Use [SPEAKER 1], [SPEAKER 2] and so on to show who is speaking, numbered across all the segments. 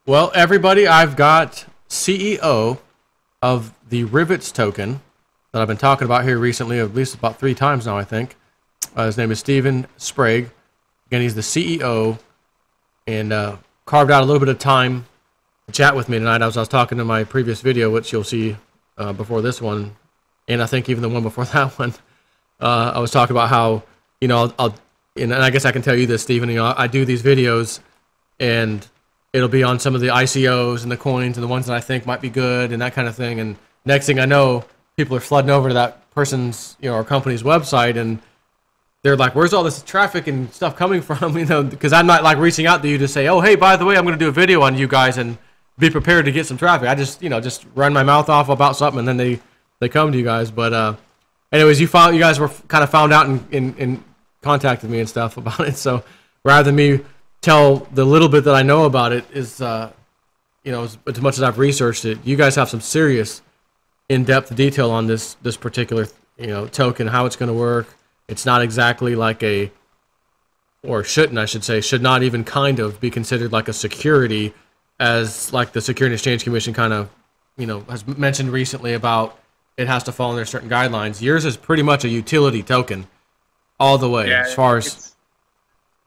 [SPEAKER 1] Well, everybody, I've got CEO of the Rivetz Token that I've been talking about here recently, at least about 3 times now, I think. His name is Stephen Sprague. Again, he's the CEO, and carved out a little bit of time to chat with me tonight. As I was talking to my previous video, which you'll see before this one, and I think even the one before that one. I was talking about how, and I guess I can tell you this, Stephen, I do these videos, and it'll be on some of the ICOs and the coins and the ones that I think might be good and that kind of thing. And next thing I know, people are flooding over to that person's, or company's website, and they're like, "Where's all this traffic and stuff coming from?" Because I'm not like reaching out to you to say, "Oh, hey, by the way, I'm going to do a video on you guys and be prepared to get some traffic." I just, just run my mouth off about something, and then they come to you guys. But anyways, you guys were kind of found out and contacted me and stuff about it. So rather than me tell the little bit that I know about it is, as much as I've researched it, you guys have some serious in-depth detail on this particular, token, how it's going to work. It's not exactly like should not even kind of be considered like a security, as like the Security and Exchange Commission kind of, has mentioned recently about it has to fall under certain guidelines. Yours is pretty much a utility token all the way, as far as...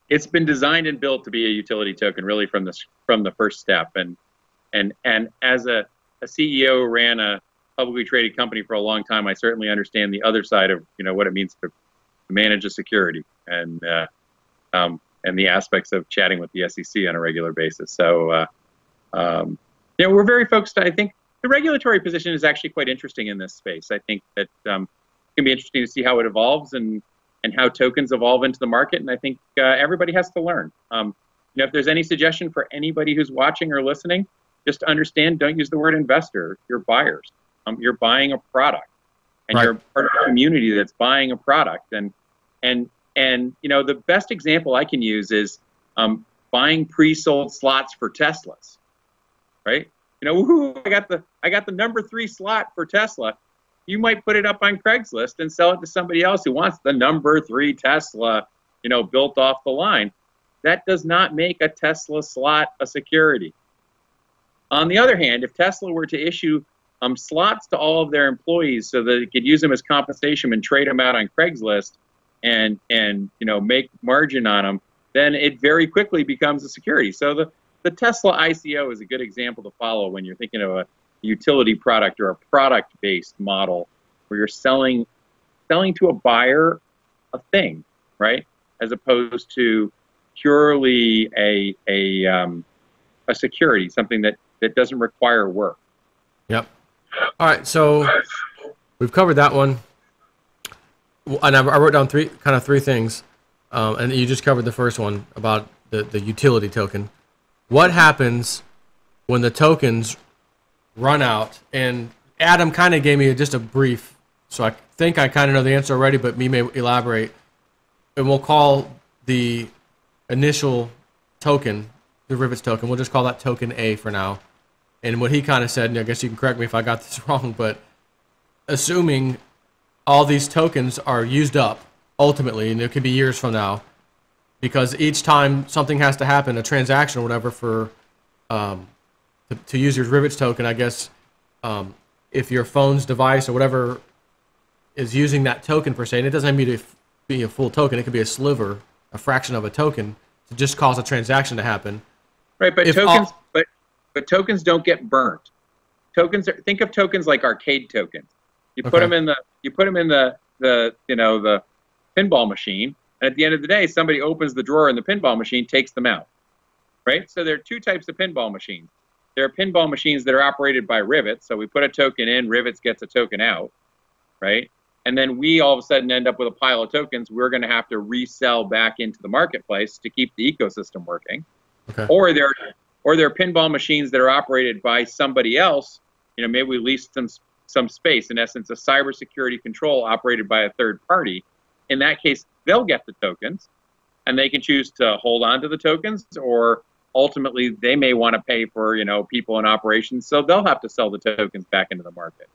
[SPEAKER 2] It's been designed and built to be a utility token, really from the first step. And as a CEO who ran a publicly traded company for a long time, I certainly understand the other side of what it means to manage a security and the aspects of chatting with the SEC on a regular basis. So we're very focused. I think the regulatory position is actually quite interesting in this space. I think that it can be interesting to see how it evolves and how tokens evolve into the market. And I think everybody has to learn. If there's any suggestion for anybody who's watching or listening, just understand, don't use the word investor. You're buyers. You're buying a product, and
[SPEAKER 1] right.
[SPEAKER 2] You're part of a community that's buying a product. And the best example I can use is buying pre-sold slots for Teslas, right? Woohoo, I got the number 3 slot for Tesla. You might put it up on Craigslist and sell it to somebody else who wants the number 3 Tesla, built off the line. That does not make a Tesla slot a security. On the other hand, if Tesla were to issue slots to all of their employees so that it could use them as compensation and trade them out on Craigslist and make margin on them, then it very quickly becomes a security. So the Tesla ICO is a good example to follow when you're thinking of a utility product or a product-based model where you're selling to a buyer a thing, right? As opposed to purely a security, something that doesn't require work.
[SPEAKER 1] Yep. All right, so we've covered that one, and I wrote down three things, and you just covered the first one about the utility token. What happens when the tokens run out? And Adam kind of gave me just a brief, so I think I kind of know the answer already, but me may elaborate. And we'll call the initial token the Rivetz token. We'll just call that token A for now. And what he kind of said, and I guess you can correct me if I got this wrong, but assuming all these tokens are used up ultimately, and it could be years from now, because each time something has to happen, a transaction or whatever, for to use your Rivetz token, I guess, if your phone's device or whatever is using that token per se, and it doesn't need to be a full token, it could be a sliver, a fraction of a token, to just cause a transaction to happen.
[SPEAKER 2] Right, but tokens don't get burnt. Think of tokens like arcade tokens. You put them in the pinball machine, and at the end of the day, somebody opens the drawer in the pinball machine, takes them out. Right? So there are 2 types of pinball machines. There are pinball machines that are operated by Rivetz. So we put a token in, Rivetz gets a token out, right? And then we all of a sudden end up with a pile of tokens we're going to have to resell back into the marketplace to keep the ecosystem working.
[SPEAKER 1] Okay.
[SPEAKER 2] Or there are pinball machines that are operated by somebody else. Maybe we lease some space. In essence, a cybersecurity control operated by a third party. In that case, they'll get the tokens, and they can choose to hold on to the tokens, or ultimately they may want to pay for people in operations, so they'll have to sell the tokens back into the market.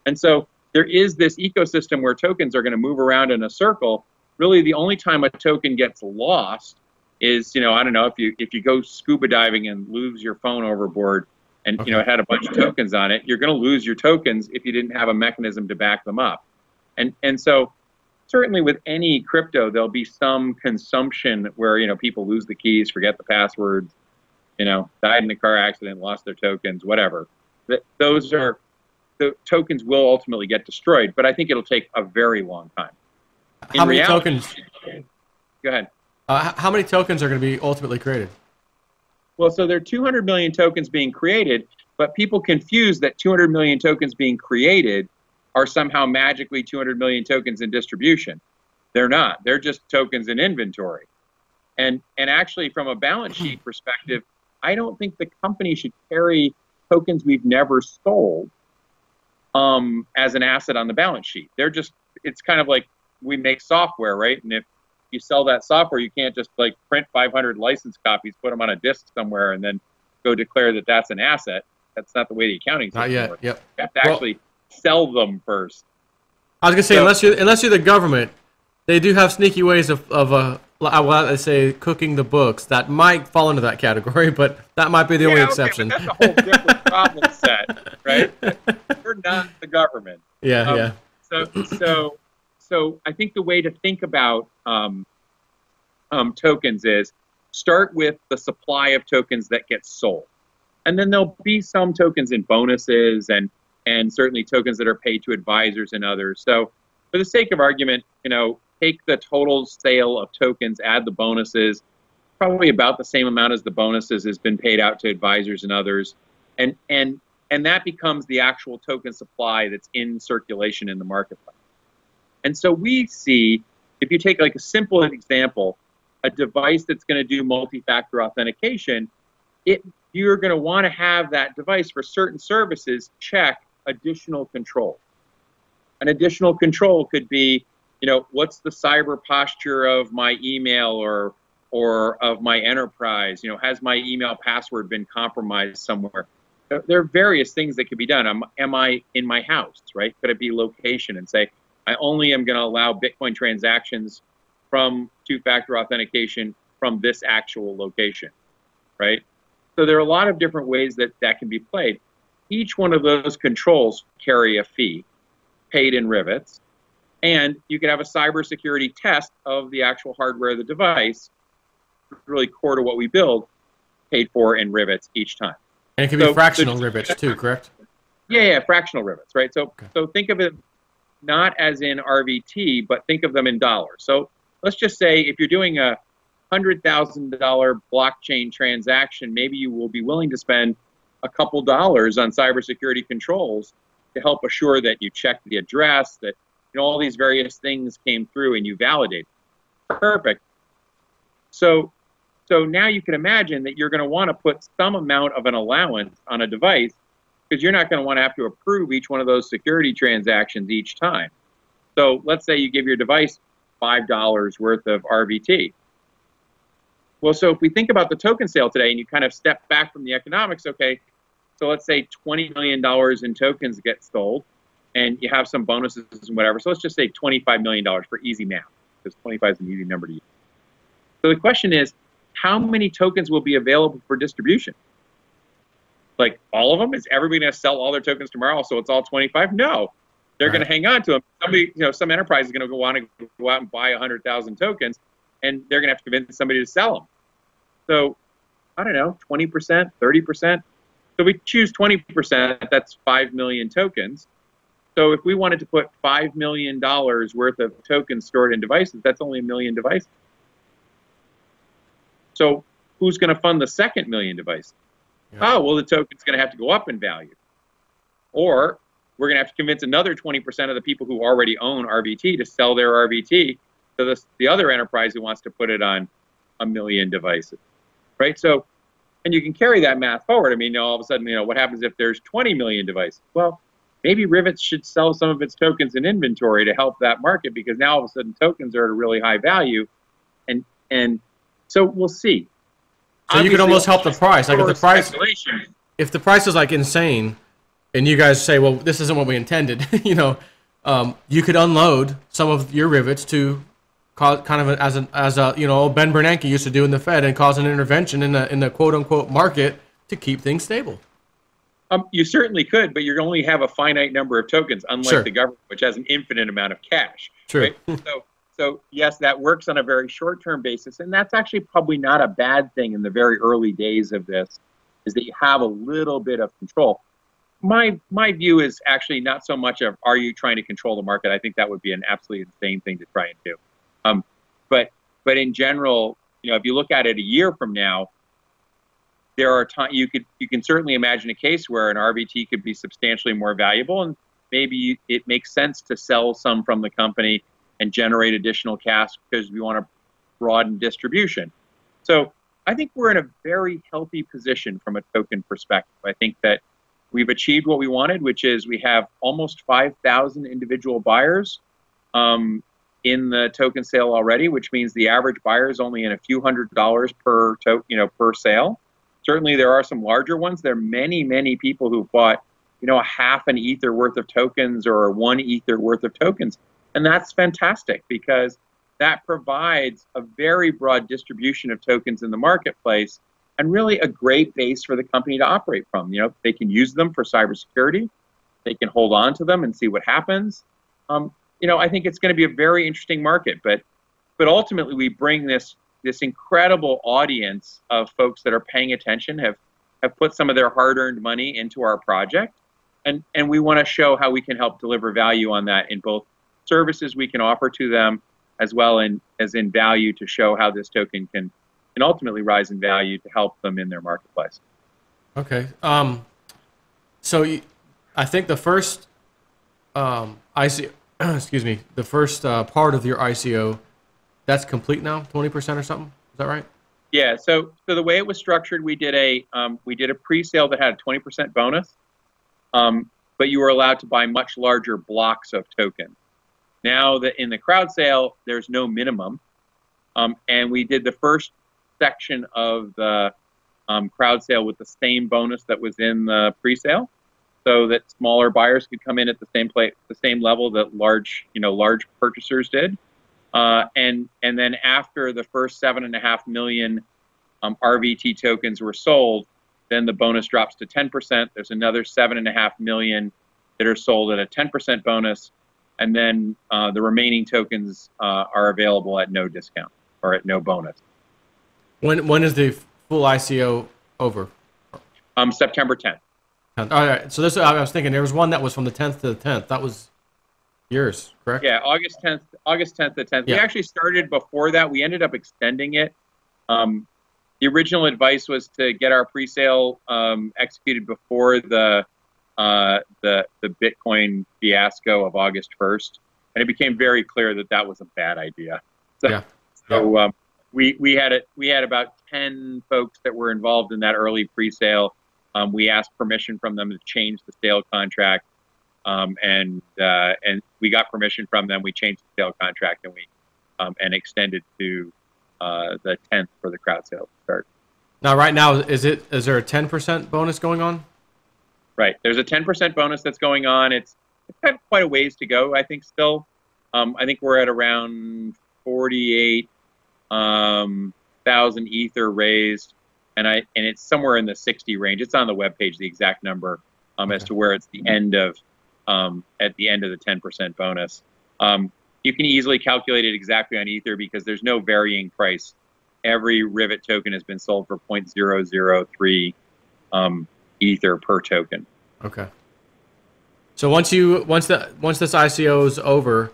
[SPEAKER 2] And so there is this ecosystem where tokens are going to move around in a circle. Really, the only time a token gets lost is, I don't know, if you go scuba diving and lose your phone overboard and, it had a bunch of tokens on it, you're going to lose your tokens if you didn't have a mechanism to back them up. And so certainly with any crypto, there'll be some consumption where, people lose the keys, forget the passwords, died in a car accident, lost their tokens, whatever. The tokens will ultimately get destroyed, but I think it'll take a very long time.
[SPEAKER 1] How many tokens?
[SPEAKER 2] Go ahead.
[SPEAKER 1] How many tokens are going to be ultimately created?
[SPEAKER 2] Well, so there are 200 million tokens being created, but people confuse that 200 million tokens being created are somehow magically 200 million tokens in distribution. They're not. They're just tokens in inventory. And actually, from a balance sheet perspective, I don't think the company should carry tokens we've never sold as an asset on the balance sheet. It's kind of like we make software, right? And if you sell that software, you can't just like print 500 license copies, put them on a disk somewhere, and then go declare that that's an asset. That's not the way the accounting system
[SPEAKER 1] works. Not yet.
[SPEAKER 2] Works.
[SPEAKER 1] Yep.
[SPEAKER 2] You have to actually sell them first.
[SPEAKER 1] I was gonna say, unless you're the government, they do have sneaky ways of let's say cooking the books that might fall into that category, but that might be the only exception.
[SPEAKER 2] But that's a whole different problem set, right? We're not the government.
[SPEAKER 1] Yeah.
[SPEAKER 2] So I think the way to think about tokens is start with the supply of tokens that get sold. And then there'll be some tokens in bonuses and certainly tokens that are paid to advisors and others. So for the sake of argument, take the total sale of tokens, add the bonuses, probably about the same amount as the bonuses has been paid out to advisors and others. And that becomes the actual token supply that's in circulation in the marketplace. And so we see, if you take like a simple example, a device that's going to do multi-factor authentication, you're going to want to have that device for certain services check additional control. An additional control could be, what's the cyber posture of my email or of my enterprise? Has my email password been compromised somewhere? There are various things that could be done. Am I in my house, right? Could it be location and say, I only am going to allow Bitcoin transactions from two-factor authentication from this actual location, right? So there are a lot of different ways that can be played. Each one of those controls carry a fee paid in Rivetz, and you can have a cybersecurity test of the actual hardware of the device, really core to what we build, paid for in Rivetz each time.
[SPEAKER 1] And it can be fractional Rivetz too, correct?
[SPEAKER 2] Yeah, fractional Rivetz, right? So think of it not as in RVT, but think of them in dollars. So let's just say if you're doing a $100,000 blockchain transaction, maybe you will be willing to spend a couple dollars on cybersecurity controls to help assure that you check the address, that all these various things came through and you validate. Perfect. So now you can imagine that you're going to want to put some amount of an allowance on a device because you're not going to want to have to approve each one of those security transactions each time. So let's say you give your device $5 worth of RVT. Well, so if we think about the token sale today and you kind of step back from the economics, okay, so let's say $20 million in tokens get sold and you have some bonuses and whatever. So let's just say $25 million for easy math, because 25 is an easy number to use. So the question is, how many tokens will be available for distribution? Like all of them? Is everybody going to sell all their tokens tomorrow so it's all 25? No. They're going to hang on to them. Somebody, some enterprise is going to want to go out and buy 100,000 tokens, and they're going to have to convince somebody to sell them. So, I don't know, 20%, 30%. So we choose 20%, that's 5 million tokens. So if we wanted to put $5 million worth of tokens stored in devices, that's only 1 million devices. So who's going to fund the second million devices? Yeah. Oh, well, the token's going to have to go up in value. Or we're going to have to convince another 20% of the people who already own RVT to sell their RVT to the other enterprise who wants to put it on 1 million devices, right? So, and you can carry that math forward. I mean, all of a sudden, what happens if there's 20 million devices? Well, maybe Rivetz should sell some of its tokens in inventory to help that market, because now all of a sudden tokens are at a really high value, and so we'll see.
[SPEAKER 1] So you could almost help the price. Like if the price is like insane, and you guys say, well, this isn't what we intended, you could unload some of your Rivetz to kind of as a Ben Bernanke used to do in the Fed, and cause an intervention in the quote unquote market to keep things stable?
[SPEAKER 2] You certainly could, but you only have a finite number of tokens, unlike the government, which has an infinite amount of cash.
[SPEAKER 1] True.
[SPEAKER 2] Right? So yes, that works on a very short-term basis, and that's actually probably not a bad thing in the very early days of this, is that you have a little bit of control. My view is actually not so much of, are you trying to control the market? I think that would be an absolutely insane thing to try and do. But in general, if you look at it a year from now, there are times you can certainly imagine a case where an RVT could be substantially more valuable, and maybe it makes sense to sell some from the company and generate additional cash because we want to broaden distribution. So I think we're in a very healthy position from a token perspective. I think that we've achieved what we wanted, which is we have almost 5,000 individual buyers in the token sale already, which means the average buyer is only in a few $100s per sale. Certainly, there are some larger ones. There are many, many people who've bought, a half an ether worth of tokens or 1 ether worth of tokens. And that's fantastic because that provides a very broad distribution of tokens in the marketplace and really a great base for the company to operate from. They can use them for cybersecurity. They can hold on to them and see what happens. I think it's going to be a very interesting market. But ultimately, we bring this incredible audience of folks that are paying attention, have put some of their hard-earned money into our project, and we want to show how we can help deliver value on that in both services we can offer to them, as well as in value to show how this token can ultimately rise in value to help them in their marketplace.
[SPEAKER 1] Okay. So I think the first ICO, excuse me, the first part of your ICO, that's complete now, 20% or something. Is that right?
[SPEAKER 2] Yeah. So the way it was structured, we did a pre-sale that had a 20% bonus, but you were allowed to buy much larger blocks of tokens. Now that in the crowd sale, there's no minimum, and we did the first section of the crowd sale with the same bonus that was in the pre-sale, so that smaller buyers could come in at the same level that large purchasers did. And then after the first 7.5 million RVT tokens were sold, then the bonus drops to 10%. There's another 7.5 million that are sold at a 10% bonus, and then the remaining tokens are available at no discount or at no bonus.
[SPEAKER 1] When is the full ICO over?
[SPEAKER 2] September 10th.
[SPEAKER 1] All right. So I was thinking there was one that was from the 10th to the 10th. That was yours, correct?
[SPEAKER 2] Yeah, August 10th to 10th. Yeah. We actually started before that. We ended up extending it. The original advice was to get our pre-sale executed before the Bitcoin fiasco of August 1st, and it became very clear that that was a bad idea. So we had about 10 folks that were involved in that early pre-sale. We asked permission from them to change the sale contract, and we got permission from them. We changed the sale contract, and we extended to the 10th for the crowd sale to start.
[SPEAKER 1] Now, right now, is there a 10% bonus going on?
[SPEAKER 2] Right. There's a 10% bonus that's going on. It's got quite a ways to go, I think, still. I think we're at around 48,000 ether raised, and it's somewhere in the 60 range. It's on the webpage, the exact number, as to where it's the end of at the end of the 10% bonus. You can easily calculate it exactly on ether because there's no varying price. Every Rivetz token has been sold for 0.003 ether per token.
[SPEAKER 1] Okay. So once this ICO is over,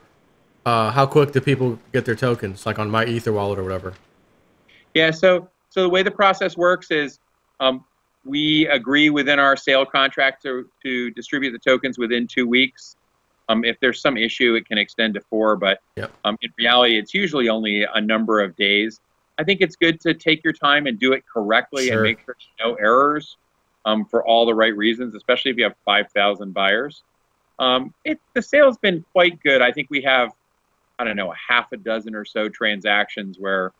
[SPEAKER 1] how quick do people get their tokens, like on my Ether wallet or whatever? Yeah.
[SPEAKER 2] So the way the process works is we agree within our sale contract to distribute the tokens within 2 weeks. If there's some issue, it can extend to 4, but in reality, it's usually only a number of days. I think it's good to take your time and do it correctly and make sure there's no errors for all the right reasons, especially if you have 5,000 buyers. The sale's been quite good. I think we have, I don't know, a half a dozen or so transactions where,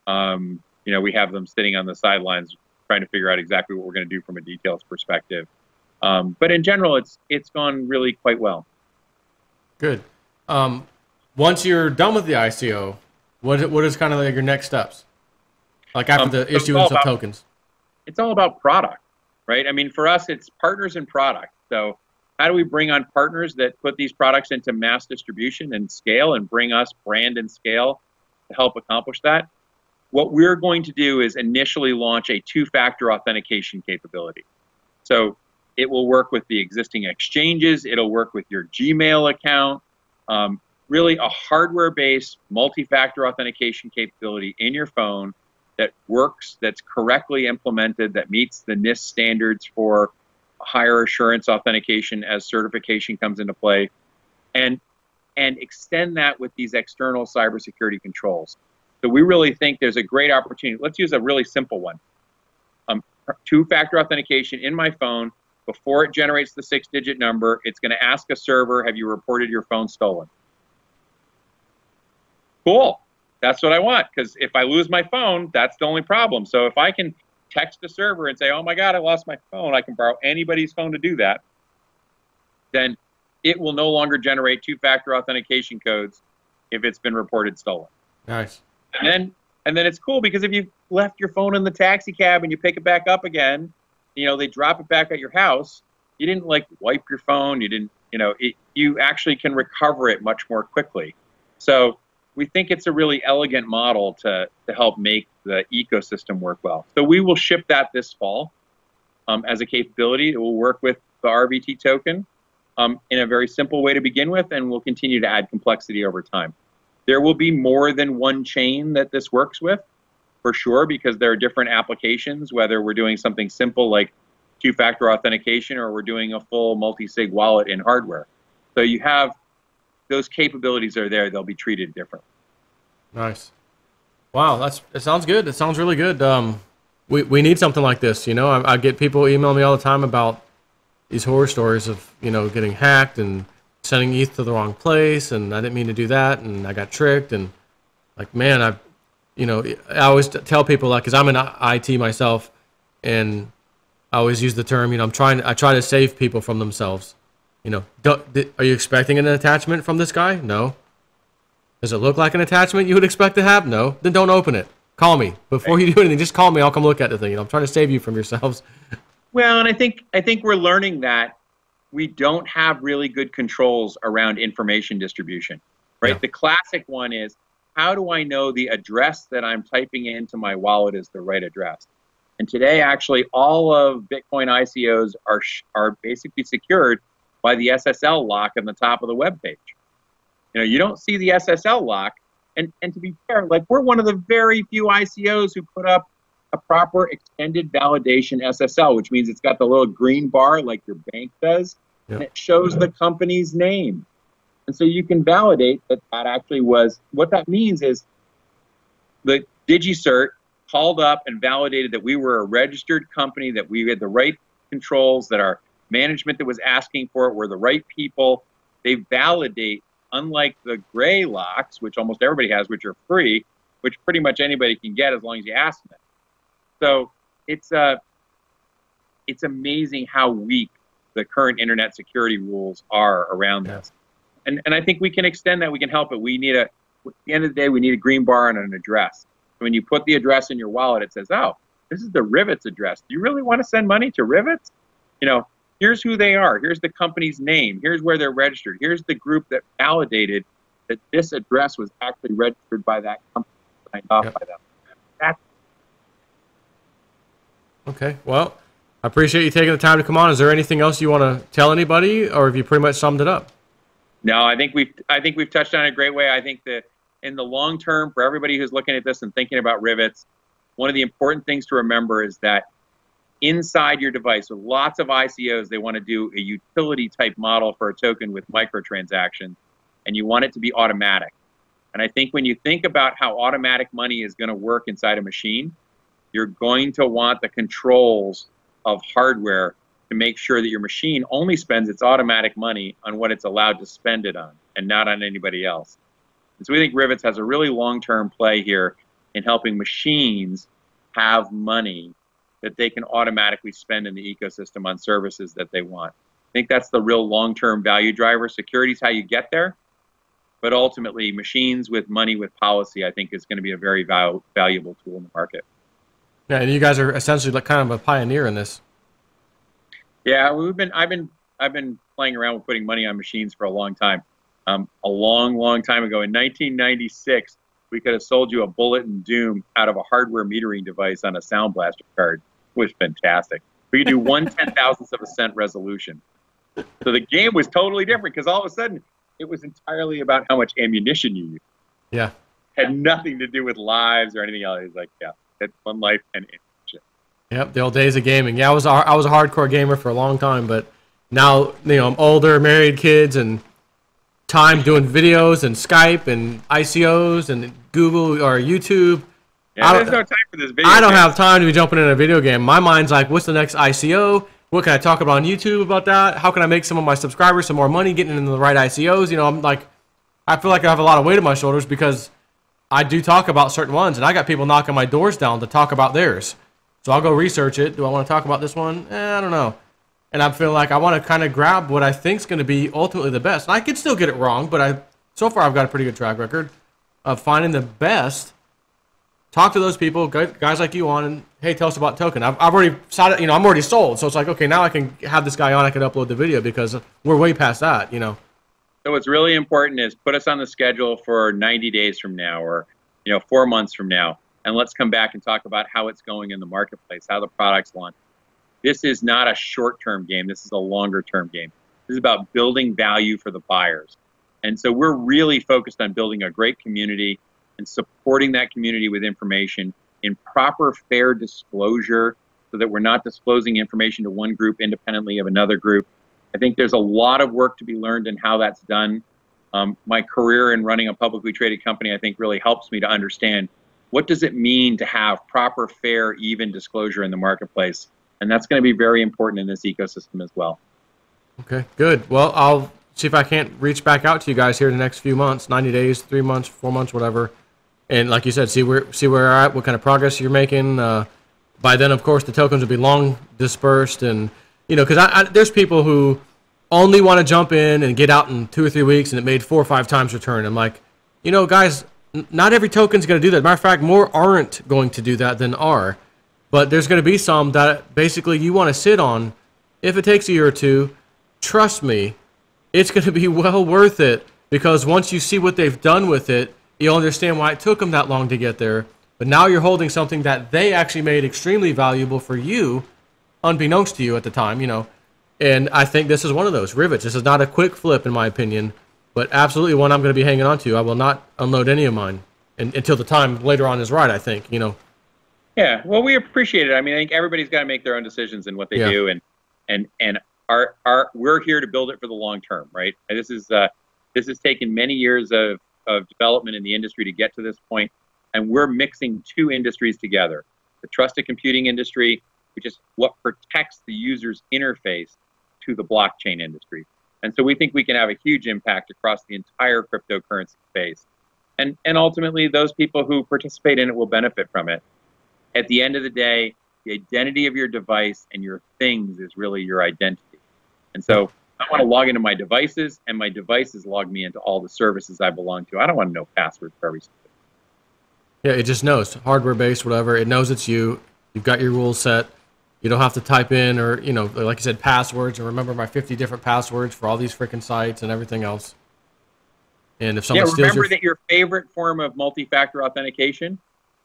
[SPEAKER 2] we have them sitting on the sidelines trying to figure out exactly what we're going to do from a details perspective. But in general, it's gone really quite well.
[SPEAKER 1] Good. Once you're done with the ICO, What is kind of like your next steps? Like after the
[SPEAKER 2] So
[SPEAKER 1] issuance of tokens?
[SPEAKER 2] it's all about product, right? I mean, for us, it's partners and product. So how do we bring on partners that put these products into mass distribution and scale and bring us brand and scale to help accomplish that? What we're going to do is initially launch a two-factor authentication capability. So it will work with the existing exchanges. It'll work with your Gmail account. Really a hardware-based multi-factor authentication capability in your phone that works, that's correctly implemented, that meets the NIST standards for higher assurance authentication as certification comes into play, and extend that with these external cybersecurity controls. So we really think there's a great opportunity. Let's use a really simple one. Two-factor authentication in my phone. Before it generates the 6-digit number, it's going to ask a server, have you reported your phone stolen? Cool. That's what I want, because if I lose my phone, that's the only problem. So if I can text the server and say, oh my God, I lost my phone, I can borrow anybody's phone to do that, then it will no longer generate two-factor authentication codes if it's been reported stolen.
[SPEAKER 1] Nice.
[SPEAKER 2] And then it's cool, because if you left your phone in the taxi cab and you pick it back up again, you know, they drop it back at your house, you didn't like wipe your phone, you didn't, you know, you actually can recover it much more quickly. So we think it's a really elegant model to help make the ecosystem work well. So we will ship that this fall as a capability. It will work with the RVT token in a very simple way to begin with, and we'll continue to add complexity over time. There will be more than one chain that this works with, for sure, because there are different applications, whether we're doing something simple like two-factor authentication or we're doing a full multi-sig wallet in hardware. So you have those capabilities are there, they'll be treated differently.
[SPEAKER 1] Nice. Wow, it sounds good. It sounds really good. We need something like this, you know. I get people email me all the time about these horror stories of, you know, getting hacked and sending ETH to the wrong place, and I didn't mean to do that, and I got tricked, and like, man, I always tell people, like, because I'm in IT myself, and I always use the term, you know, I try to save people from themselves. You know, are you expecting an attachment from this guy? No. Does it look like an attachment you would expect to have? No. Then don't open it. Call me before you do anything. Just call me. I'll come look at the thing. You know, I'm trying to save you from yourselves.
[SPEAKER 2] Well, and I think we're learning that we don't have really good controls around information distribution, right? Yeah. The classic one is, how do I know the address that I'm typing into my wallet is the right address? And today, actually, all of Bitcoin ICOs are basically secured by the SSL lock on the top of the web page. You know, you don't see the SSL lock, and to be fair, like, we're one of the very few ICOs who put up a proper extended validation SSL, which means it's got the little green bar like your bank does, and it shows the company's name. And so you can validate that actually was, what that means is the DigiCert called up and validated that we were a registered company, that we had the right controls, that our management that was asking for it were the right people. They validate, unlike the gray locks, which almost everybody has, which are free, which pretty much anybody can get as long as you ask them. So it's amazing how weak the current internet security rules are around this. And I think we can extend that. We can help it. We need at the end of the day, we need a green bar and an address. When you put the address in your wallet, it says, oh, this is the Rivetz address. Do you really want to send money to Rivetz? You know, here's who they are. Here's the company's name. Here's where they're registered. Here's the group that validated that this address was actually registered by that company, signed off by them. That's
[SPEAKER 1] okay. Well, I appreciate you taking the time to come on. Is there anything else you want to tell anybody, or have you pretty much summed it up?
[SPEAKER 2] No, I think we've touched on it a great way. I think that in the long term, for everybody who's looking at this and thinking about Rivetz, one of the important things to remember is that inside your device, with lots of ICOs, they want to do a utility type model for a token with microtransactions, and you want it to be automatic. And I think when you think about how automatic money is going to work inside a machine, you're going to want the controls of hardware to make sure that your machine only spends its automatic money on what it's allowed to spend it on, and not on anybody else. And so we think Rivetz has a really long-term play here in helping machines have money that they can automatically spend in the ecosystem on services that they want. I think that's the real long-term value driver. Security is how you get there, but ultimately machines with money with policy, I think, is going to be a very valuable tool in the market.
[SPEAKER 1] Yeah, and you guys are essentially like kind of a pioneer in this.
[SPEAKER 2] Yeah, I've been playing around with putting money on machines for a long time. A long time ago, in 1996, we could have sold you a Bullet and Doom out of a hardware metering device on a Sound Blaster card. It was fantastic. We could do 1/10,000th of a cent resolution. So the game was totally different because all of a sudden it was entirely about how much ammunition you used.
[SPEAKER 1] Yeah.
[SPEAKER 2] Had nothing to do with lives or anything else. It was like, yeah, it's one life and ammunition.
[SPEAKER 1] Yep, the old days of gaming. Yeah, I was a hardcore gamer for a long time, but now, you know, I'm older, married, kids, and time doing videos and Skype and ICOs and Google or YouTube.
[SPEAKER 2] Yeah, there's no time for this video.
[SPEAKER 1] I don't have time to be jumping in a video game. My mind's like, what's the next ICO? What can I talk about on YouTube about that? How can I make some of my subscribers some more money getting into the right ICOs? You know, I'm like, I feel like I have a lot of weight on my shoulders because I do talk about certain ones, and I got people knocking my doors down to talk about theirs. So I'll go research it. Do I want to talk about this one? I don't know. And I feel like I want to kind of grab what I think is going to be ultimately the best. And I could still get it wrong, but so far I've got a pretty good track record of finding the best. Talk to those people, guys like you on, and hey, tell us about Token. I've already started, you know, I'm already sold. So it's like, okay, now I can have this guy on. I can upload the video because we're way past that, you know.
[SPEAKER 2] So what's really important is put us on the schedule for 90 days from now, or 4 months from now, and let's come back and talk about how it's going in the marketplace, how the product's launched. This is not a short-term game. This is a longer-term game. This is about building value for the buyers. And so we're really focused on building a great community and supporting that community with information in proper, fair disclosure so that we're not disclosing information to one group independently of another group. I think there's a lot of work to be learned in how that's done. My career in running a publicly traded company, I think, really helps me to understand what does it mean to have proper, fair, even disclosure in the marketplace. And that's going to be very important in this ecosystem as well. Okay,
[SPEAKER 1] good. Well, I'll see if I can't reach back out to you guys here in the next few months, 90 days, 3 months, 4 months, whatever. And like you said, see where you're at, what kind of progress you're making. By then, of course, the tokens will be long dispersed. And, you know, because there's people who only want to jump in and get out in 2 or 3 weeks, and it made 4 or 5 times return. I'm like, you know, guys, not every token's going to do that. Matter of fact, more aren't going to do that than are. But there's going to be some that basically you want to sit on. If it takes a year or two, trust me, it's going to be well worth it, because once you see what they've done with it, you'll understand why it took them that long to get there. But now you're holding something that they actually made extremely valuable for you, unbeknownst to you at the time, you know. And I think this is one of those. Rivetz, this is not a quick flip in my opinion, but absolutely one I'm going to be hanging on to. I will not unload any of mine until the time later on is right, I think, you know.
[SPEAKER 2] Yeah, well, we appreciate it. I mean, I think everybody's got to make their own decisions in what they do, and we're here to build it for the long term, right? And this has taken many years of development in the industry to get to this point, and we're mixing 2 industries together: the trusted computing industry, which is what protects the user's interface, to the blockchain industry. And so we think we can have a huge impact across the entire cryptocurrency space, and ultimately those people who participate in it will benefit from it. At the end of the day, the identity of your device and your things is really your identity. And so I want to log into my devices, and my devices log me into all the services I belong to. I don't want to know passwords for every single thing.
[SPEAKER 1] Yeah, it just knows. Hardware-based, whatever. It knows it's you. You've got your rules set. You don't have to type in or, you know, like you said, passwords, and remember my 50 different passwords for all these freaking sites and everything else. And if someone steals
[SPEAKER 2] remember that your favorite form of multi-factor authentication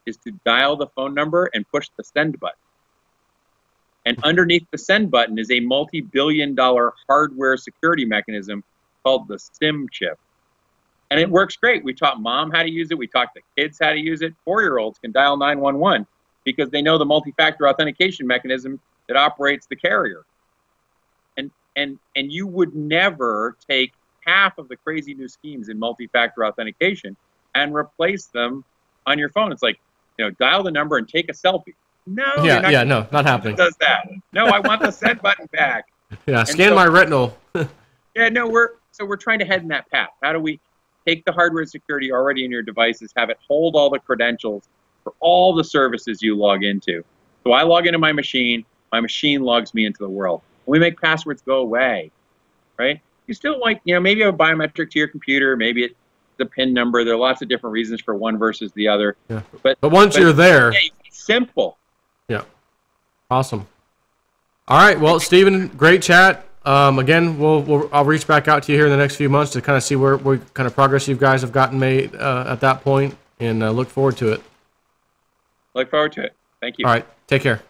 [SPEAKER 2] is to dial the phone number and push the send button. And underneath the send button is a multi-billion-dollar hardware security mechanism called the SIM chip. And it works great. We taught mom how to use it. We taught the kids how to use it. 4-year-olds can dial 911 because they know the multi-factor authentication mechanism that operates the carrier. And you would never take half of the crazy new schemes in multi-factor authentication and replace them on your phone. It's like, you know, dial the number and take a selfie. No,
[SPEAKER 1] no, not happening.
[SPEAKER 2] Does that? No, I want the send button back.
[SPEAKER 1] Yeah, scan my retinal.
[SPEAKER 2] Yeah, no, we're trying to head in that path. How do we take the hardware security already in your devices, have it hold all the credentials for all the services you log into? So I log into my machine logs me into the world. And we make passwords go away, right? You still, like, you know, maybe you have a biometric to your computer, maybe the PIN number. There are lots of different reasons for one versus the other.
[SPEAKER 1] Yeah. But once you're there,
[SPEAKER 2] it's simple.
[SPEAKER 1] Yeah. Awesome. All right. Well, Stephen, great chat. Again, I'll reach back out to you here in the next few months to kind of see where kind of progress you guys have gotten made at that point, and look forward to it.
[SPEAKER 2] Look forward to it. Thank you.
[SPEAKER 1] All right. Take care.